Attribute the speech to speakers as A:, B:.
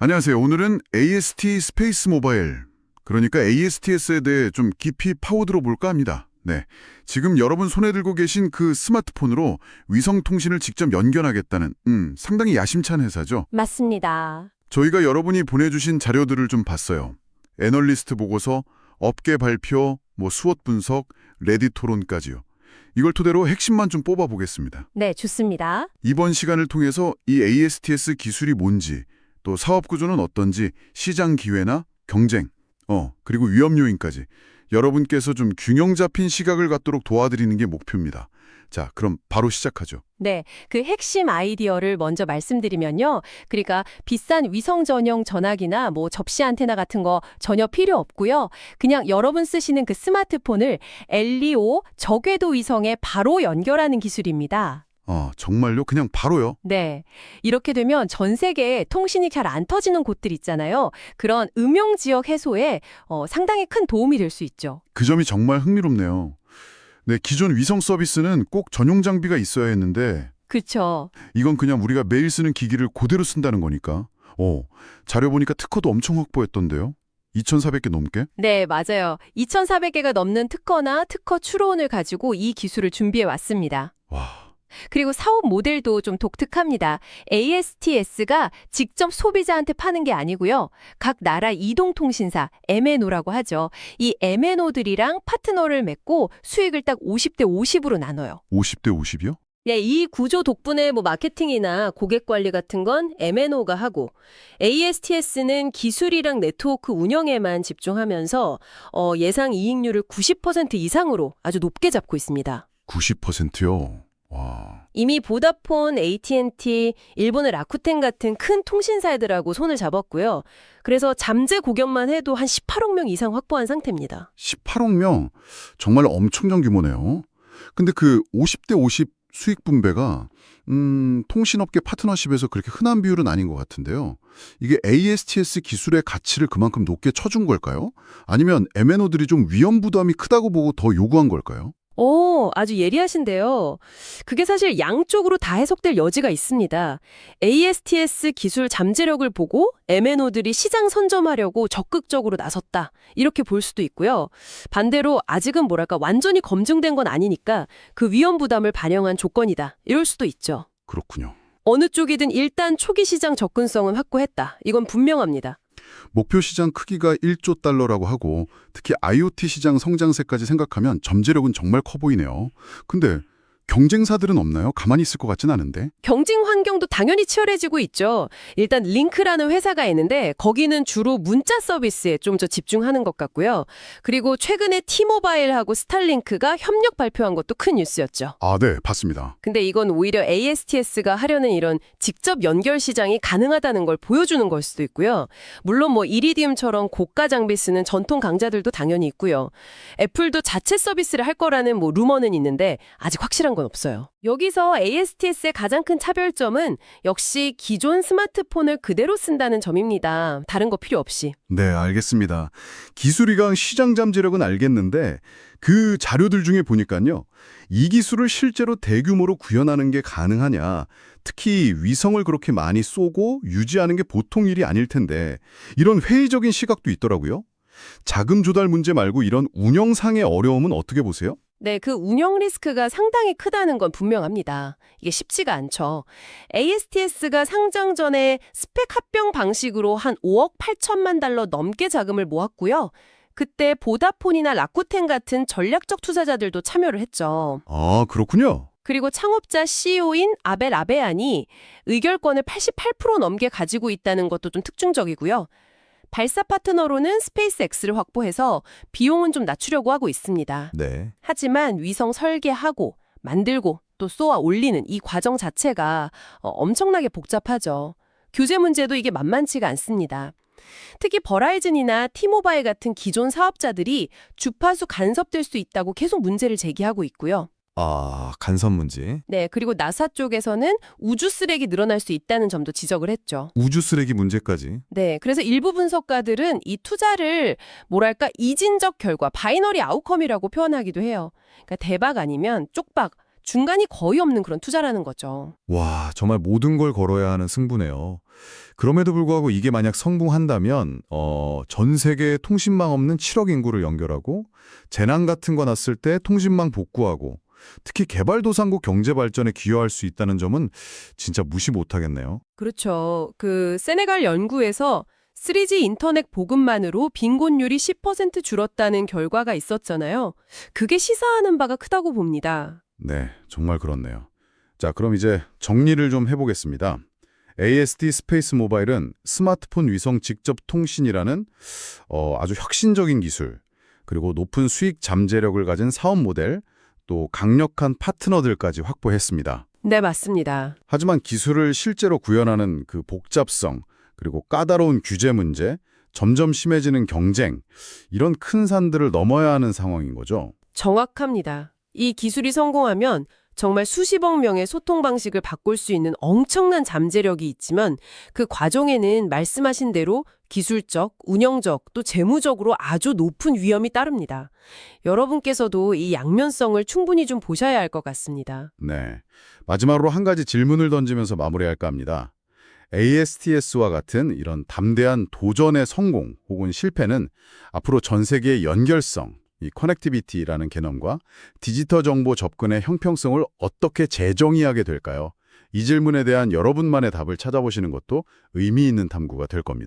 A: 안녕하세요. 오늘은 AST 스페이스 모바일, 그러니까 ASTS에 대해 좀 깊이 파고들어 볼까 합니다. 네, 지금 여러분 손에 들고 계신 그 스마트폰으로 위성 통신을 직접 연결하겠다는 상당히 야심찬 회사죠.
B: 맞습니다.
A: 저희가 여러분이 보내주신 자료들을 좀 봤어요. 애널리스트 보고서, 업계 발표, 수엇 분석, 레딧 토론까지요. 이걸 토대로 핵심만 좀 뽑아보겠습니다.
B: 네, 좋습니다.
A: 이번 시간을 통해서 이 ASTS 기술이 뭔지, 또 사업 구조는 어떤지, 시장 기회나 경쟁, 그리고 위험 요인까지 여러분께서 좀 균형 잡힌 시각을 갖도록 도와드리는 게 목표입니다. 자, 그럼 바로 시작하죠.
B: 네, 그 핵심 아이디어를 먼저 말씀드리면요. 그러니까 비싼 위성 전용 전화기나 접시 안테나 같은 거 전혀 필요 없고요. 그냥 여러분 쓰시는 그 스마트폰을 LEO 저궤도 위성에 바로 연결하는 기술입니다.
A: 정말요? 그냥 바로요?
B: 네. 이렇게 되면 전 세계에 통신이 잘 안 터지는 곳들 있잖아요. 그런 음용 지역 해소에 상당히 큰 도움이 될 수 있죠.
A: 그 점이 정말 흥미롭네요. 네, 기존 위성 서비스는 꼭 전용 장비가 있어야 했는데
B: 그렇죠.
A: 이건 그냥 우리가 매일 쓰는 기기를 그대로 쓴다는 거니까. 자료 보니까 특허도 엄청 확보했던데요. 2,400개 넘게?
B: 네, 맞아요. 2,400개가 넘는 특허나 특허 추론을 가지고 이 기술을 준비해 왔습니다.
A: 와,
B: 그리고 사업 모델도 좀 독특합니다. ASTS가 직접 소비자한테 파는 게 아니고요. 각 나라 이동통신사, MNO라고 하죠. 이 MNO들이랑 파트너를 맺고 수익을 딱 50대 50으로 나눠요.
A: 50대 50이요?
B: 네, 이 구조 덕분에 마케팅이나 고객 관리 같은 건 MNO가 하고 ASTS는 기술이랑 네트워크 운영에만 집중하면서 예상 이익률을 90% 이상으로 아주 높게 잡고 있습니다.
A: 90%요? 와.
B: 이미 보다폰, AT&T, 일본의 라쿠텐 같은 큰 통신사들하고 손을 잡았고요. 그래서 잠재 고객만 해도 한 18억 명 이상 확보한 상태입니다.
A: 18억 명? 정말 엄청난 규모네요. 근데 그 50대 50 수익 분배가 통신업계 파트너십에서 그렇게 흔한 비율은 아닌 것 같은데요. 이게 ASTS 기술의 가치를 그만큼 높게 쳐준 걸까요? 아니면 MNO들이 좀 위험 부담이 크다고 보고 더 요구한 걸까요?
B: 오, 아주 예리하신데요. 그게 사실 양쪽으로 다 해석될 여지가 있습니다. ASTS 기술 잠재력을 보고 MNO들이 시장 선점하려고 적극적으로 나섰다. 이렇게 볼 수도 있고요. 반대로 아직은 완전히 검증된 건 아니니까 그 위험 부담을 반영한 조건이다. 이럴 수도 있죠.
A: 그렇군요.
B: 어느 쪽이든 일단 초기 시장 접근성은 확보했다. 이건 분명합니다.
A: 목표 시장 크기가 1조 달러라고 하고 특히 IoT 시장 성장세까지 생각하면 잠재력은 정말 커 보이네요. 근데 경쟁사들은 없나요? 가만히 있을 것 같진 않은데.
B: 경쟁 환경도 당연히 치열해지고 있죠. 일단 링크라는 회사가 있는데 거기는 주로 문자 서비스에 좀 더 집중하는 것 같고요. 그리고 최근에 T-모바일하고 스타링크가 협력 발표한 것도 큰 뉴스였죠.
A: 아, 네, 봤습니다.
B: 근데 이건 오히려 ASTS가 하려는 이런 직접 연결 시장이 가능하다는 걸 보여주는 걸 수도 있고요. 물론 이리디움처럼 고가 장비 쓰는 전통 강자들도 당연히 있고요. 애플도 자체 서비스를 할 거라는 루머는 있는데 아직 확실한 건 없어요. 여기서 ASTS의 가장 큰 차별점은 역시 기존 스마트폰을 그대로 쓴다는 점입니다. 다른 거 필요 없이.
A: 네, 알겠습니다. 기술이랑 시장 잠재력은 알겠는데 그 자료들 중에 보니까요. 이 기술을 실제로 대규모로 구현하는 게 가능하냐, 특히 위성을 그렇게 많이 쏘고 유지하는 게 보통 일이 아닐 텐데 이런 회의적인 시각도 있더라고요. 자금 조달 문제 말고 이런 운영상의 어려움은 어떻게 보세요?
B: 네, 그 운영 리스크가 상당히 크다는 건 분명합니다. 이게 쉽지가 않죠. ASTS가 상장 전에 스펙 합병 방식으로 한 5억 8천만 달러 넘게 자금을 모았고요. 그때 보다폰이나 라쿠텐 같은 전략적 투자자들도 참여를 했죠.
A: 아, 그렇군요.
B: 그리고 창업자 CEO인 아벨 아베안이 의결권을 88% 넘게 가지고 있다는 것도 좀 특징적이고요. 발사 파트너로는 스페이스X를 확보해서 비용은 좀 낮추려고 하고 있습니다.
A: 네.
B: 하지만 위성 설계하고 만들고 또 쏘아 올리는 이 과정 자체가 엄청나게 복잡하죠. 규제 문제도 이게 만만치가 않습니다. 특히 버라이즌이나 T-모바일 같은 기존 사업자들이 주파수 간섭될 수 있다고 계속 문제를 제기하고 있고요.
C: 아, 간섭 문제.
B: 네, 그리고 나사 쪽에서는 우주 쓰레기 늘어날 수 있다는 점도 지적을 했죠.
C: 우주 쓰레기 문제까지.
B: 네, 그래서 일부 분석가들은 이 투자를 이진적 결과, 바이너리 아웃컴이라고 표현하기도 해요. 그러니까 대박 아니면 쪽박, 중간이 거의 없는 그런 투자라는 거죠.
C: 와, 정말 모든 걸 걸어야 하는 승부네요. 그럼에도 불구하고 이게 만약 성공한다면 전 세계에 통신망 없는 7억 인구를 연결하고 재난 같은 거 났을 때 통신망 복구하고 특히 개발도상국 경제 발전에 기여할 수 있다는 점은 진짜 무시 못하겠네요.
B: 그렇죠. 그 세네갈 연구에서 3G 인터넷 보급만으로 빈곤율이 10% 줄었다는 결과가 있었잖아요. 그게 시사하는 바가 크다고 봅니다.
A: 네, 정말 그렇네요. 자, 그럼 이제 정리를 좀 해보겠습니다. AST 스페이스 모바일은 스마트폰 위성 직접 통신이라는 아주 혁신적인 기술, 그리고 높은 수익 잠재력을 가진 사업 모델, 또 강력한 파트너들까지 확보했습니다.
B: 네, 맞습니다.
A: 하지만 기술을 실제로 구현하는 그 복잡성, 그리고 까다로운 규제 문제, 점점 심해지는 경쟁, 이런 큰 산들을 넘어야 하는 상황인 거죠.
B: 정확합니다. 이 기술이 성공하면 정말 수십억 명의 소통 방식을 바꿀 수 있는 엄청난 잠재력이 있지만 그 과정에는 말씀하신 대로 기술적, 운영적, 또 재무적으로 아주 높은 위험이 따릅니다. 여러분께서도 이 양면성을 충분히 좀 보셔야 할 것 같습니다.
A: 네. 마지막으로 한 가지 질문을 던지면서 마무리할까 합니다. ASTS와 같은 이런 담대한 도전의 성공 혹은 실패는 앞으로 전 세계의 연결성, 이 커넥티비티라는 개념과 디지털 정보 접근의 형평성을 어떻게 재정의하게 될까요? 이 질문에 대한 여러분만의 답을 찾아보시는 것도 의미 있는 탐구가 될 겁니다.